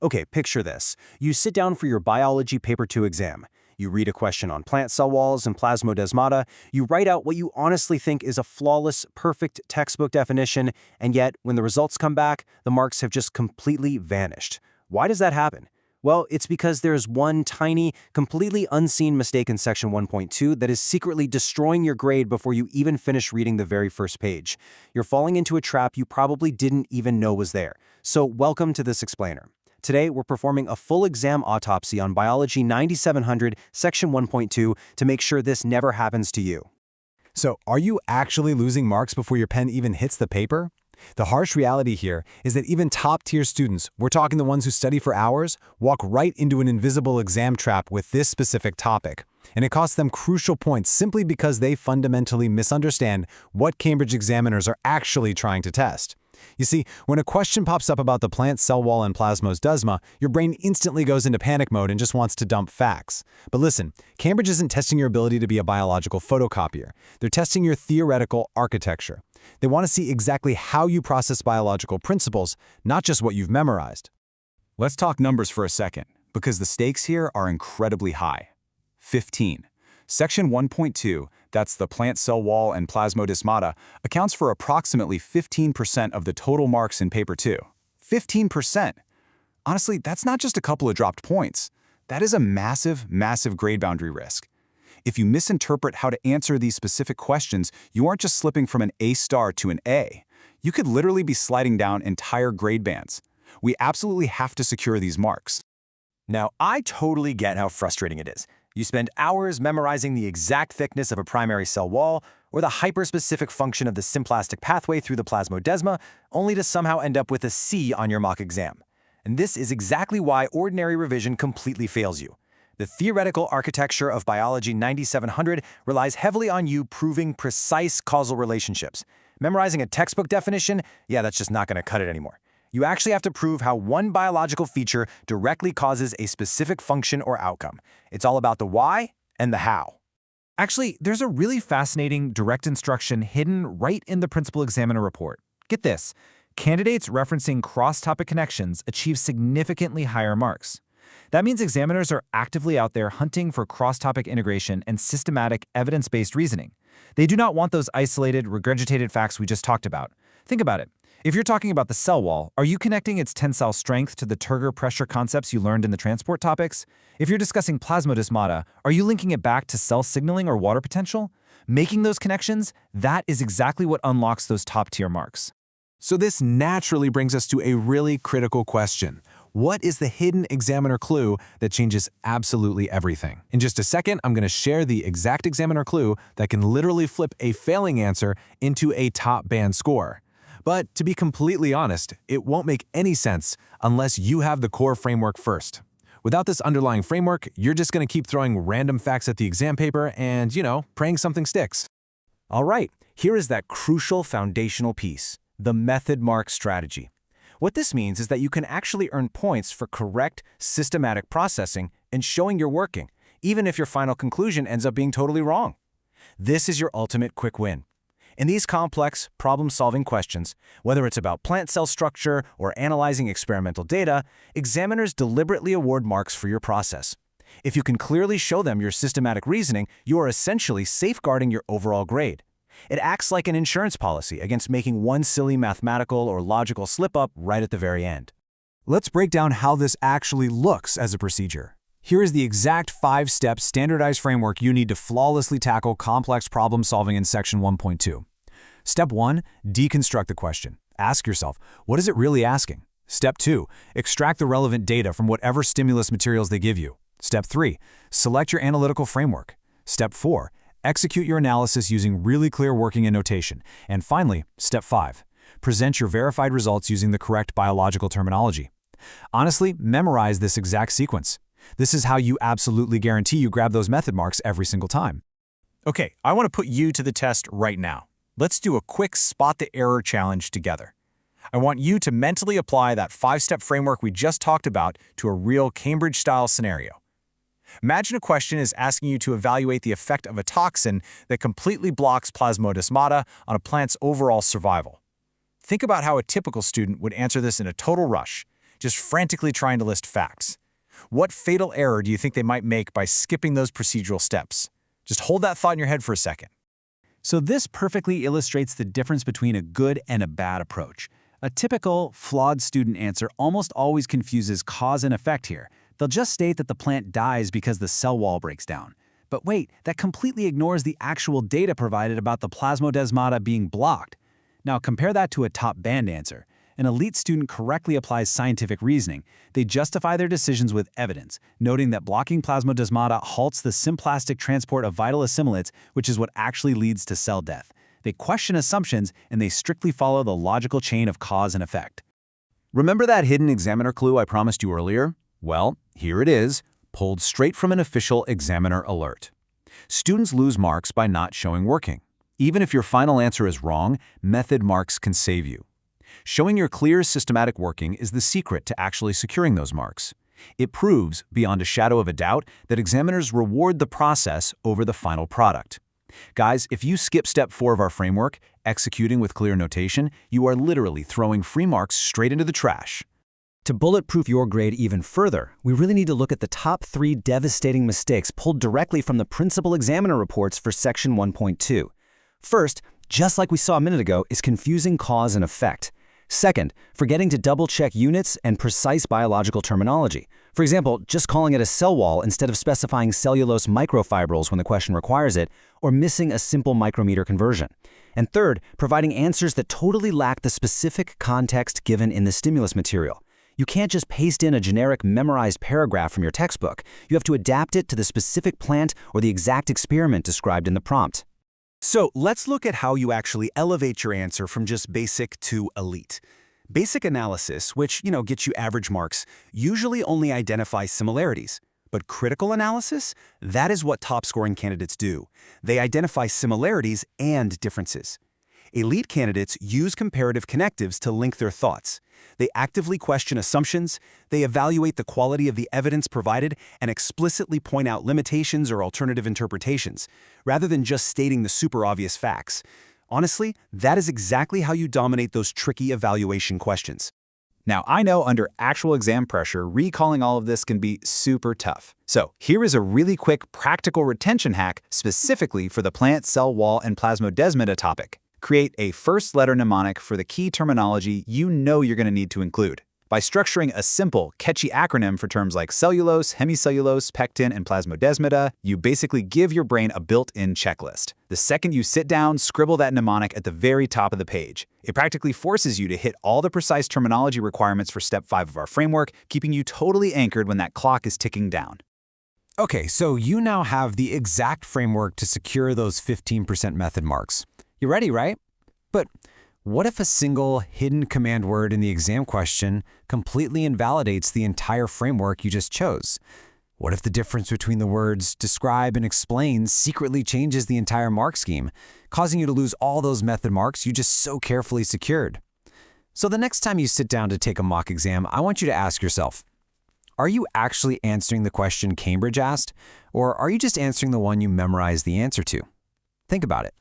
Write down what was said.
Okay, picture this. You sit down for your biology paper 2 exam. You read a question on plant cell walls and plasmodesmata, you write out what you honestly think is a flawless, perfect textbook definition, and yet, when the results come back, the marks have just completely vanished. Why does that happen? Well, it's because there's one tiny, completely unseen mistake in section 1.2 that is secretly destroying your grade before you even finish reading the very first page. You're falling into a trap you probably didn't even know was there. So welcome to this explainer. Today, we're performing a full exam autopsy on Biology 9700, Section 1.2, to make sure this never happens to you. So, are you actually losing marks before your pen even hits the paper? The harsh reality here is that even top-tier students, we're talking the ones who study for hours, walk right into an invisible exam trap with this specific topic. And it costs them crucial points simply because they fundamentally misunderstand what Cambridge examiners are actually trying to test. You see, when a question pops up about the plant cell wall and plasmodesma, your brain instantly goes into panic mode and just wants to dump facts. But listen, Cambridge isn't testing your ability to be a biological photocopier. They're testing your theoretical architecture. They want to see exactly how you process biological principles, not just what you've memorized. Let's talk numbers for a second, because the stakes here are incredibly high. 15. Section 1.2, that's the plant cell wall and plasmodesmata, accounts for approximately 15% of the total marks in paper 2. 15%! Honestly, that's not just a couple of dropped points. That is a massive, massive grade boundary risk. If you misinterpret how to answer these specific questions, you aren't just slipping from an A star to an A. You could literally be sliding down entire grade bands. We absolutely have to secure these marks. Now, I totally get how frustrating it is. You spend hours memorizing the exact thickness of a primary cell wall or the hyperspecific function of the symplastic pathway through the plasmodesma, only to somehow end up with a C on your mock exam. And this is exactly why ordinary revision completely fails you. The theoretical architecture of Biology 9700 relies heavily on you proving precise causal relationships. Memorizing a textbook definition, yeah, that's just not going to cut it anymore. You actually have to prove how one biological feature directly causes a specific function or outcome. It's all about the why and the how. Actually, there's a really fascinating direct instruction hidden right in the principal examiner report. Get this. Candidates referencing cross-topic connections achieve significantly higher marks. That means examiners are actively out there hunting for cross-topic integration and systematic, evidence-based reasoning. They do not want those isolated, regurgitated facts we just talked about. Think about it. If you're talking about the cell wall, are you connecting its tensile strength to the turgor pressure concepts you learned in the transport topics? If you're discussing plasmodesmata, are you linking it back to cell signaling or water potential? Making those connections, that is exactly what unlocks those top-tier marks. So this naturally brings us to a really critical question. What is the hidden examiner clue that changes absolutely everything? In just a second, I'm going to share the exact examiner clue that can literally flip a failing answer into a top band score. But to be completely honest, it won't make any sense unless you have the core framework first. Without this underlying framework, you're just going to keep throwing random facts at the exam paper and, praying something sticks. All right, here is that crucial foundational piece, the method mark strategy. What this means is that you can actually earn points for correct, systematic processing and showing you're working, even if your final conclusion ends up being totally wrong. This is your ultimate quick win. In these complex, problem-solving questions, whether it's about plant cell structure or analyzing experimental data, examiners deliberately award marks for your process. If you can clearly show them your systematic reasoning, you are essentially safeguarding your overall grade. It acts like an insurance policy against making one silly mathematical or logical slip-up right at the very end. Let's break down how this actually looks as a procedure. Here is the exact 5-step standardized framework you need to flawlessly tackle complex problem solving in Section 1.2. Step 1, deconstruct the question. Ask yourself, what is it really asking? Step 2, extract the relevant data from whatever stimulus materials they give you. Step 3, select your analytical framework. Step 4, execute your analysis using really clear working and notation. And finally, Step 5, present your verified results using the correct biological terminology. Honestly, memorize this exact sequence. This is how you absolutely guarantee you grab those method marks every single time. Okay, I want to put you to the test right now. Let's do a quick spot the error challenge together. I want you to mentally apply that 5-step framework we just talked about to a real Cambridge-style scenario. Imagine a question is asking you to evaluate the effect of a toxin that completely blocks plasmodesmata on a plant's overall survival. Think about how a typical student would answer this in a total rush. just frantically trying to list facts. What fatal error do you think they might make by skipping those procedural steps? Just hold that thought in your head for a second. So this perfectly illustrates the difference between a good and a bad approach. A typical, flawed student answer almost always confuses cause and effect here. They'll just state that the plant dies because the cell wall breaks down. But wait, that completely ignores the actual data provided about the Plasmodesmata being blocked. Now compare that to a top band answer. An elite student correctly applies scientific reasoning. They justify their decisions with evidence, noting that blocking Plasmodesmata halts the symplastic transport of vital assimilates, which is what actually leads to cell death. They question assumptions, and they strictly follow the logical chain of cause and effect. Remember that hidden examiner clue I promised you earlier? Well, here it is, pulled straight from an official examiner alert. Students lose marks by not showing working. Even if your final answer is wrong, method marks can save you. Showing your clear, systematic working is the secret to actually securing those marks. It proves, beyond a shadow of a doubt, that examiners reward the process over the final product. Guys, if you skip step 4 of our framework, executing with clear notation, you are literally throwing free marks straight into the trash. To bulletproof your grade even further, we really need to look at the top 3 devastating mistakes pulled directly from the principal examiner reports for Section 1.2. First, just like we saw a minute ago, is confusing cause and effect. Second, forgetting to double-check units and precise biological terminology. For example, just calling it a cell wall instead of specifying cellulose microfibrils when the question requires it, or missing a simple micrometer conversion. And third, providing answers that totally lack the specific context given in the stimulus material. You can't just paste in a generic memorized paragraph from your textbook. You have to adapt it to the specific plant or the exact experiment described in the prompt. So let's look at how you actually elevate your answer from just basic to elite. Basic analysis, which, gets you average marks, usually only identifies similarities. But critical analysis, that is what top-scoring candidates do. They identify similarities and differences. Elite candidates use comparative connectives to link their thoughts. They actively question assumptions, they evaluate the quality of the evidence provided, and explicitly point out limitations or alternative interpretations, rather than just stating the super obvious facts. Honestly, that is exactly how you dominate those tricky evaluation questions. Now, I know under actual exam pressure, recalling all of this can be super tough. So here is a really quick practical retention hack specifically for the plant, cell wall, and Plasmodesmata topic. Create a first-letter mnemonic for the key terminology you know you're going to need to include. By structuring a simple, catchy acronym for terms like cellulose, hemicellulose, pectin, and plasmodesmata, you basically give your brain a built-in checklist. The second you sit down, scribble that mnemonic at the very top of the page. It practically forces you to hit all the precise terminology requirements for step 5 of our framework, keeping you totally anchored when that clock is ticking down. Okay, so you now have the exact framework to secure those 15% method marks. You're ready, right? But what if a single hidden command word in the exam question completely invalidates the entire framework you just chose? What if the difference between the words describe and explain secretly changes the entire mark scheme, causing you to lose all those method marks you just so carefully secured? So the next time you sit down to take a mock exam, I want you to ask yourself, are you actually answering the question Cambridge asked, or are you just answering the one you memorized the answer to? Think about it.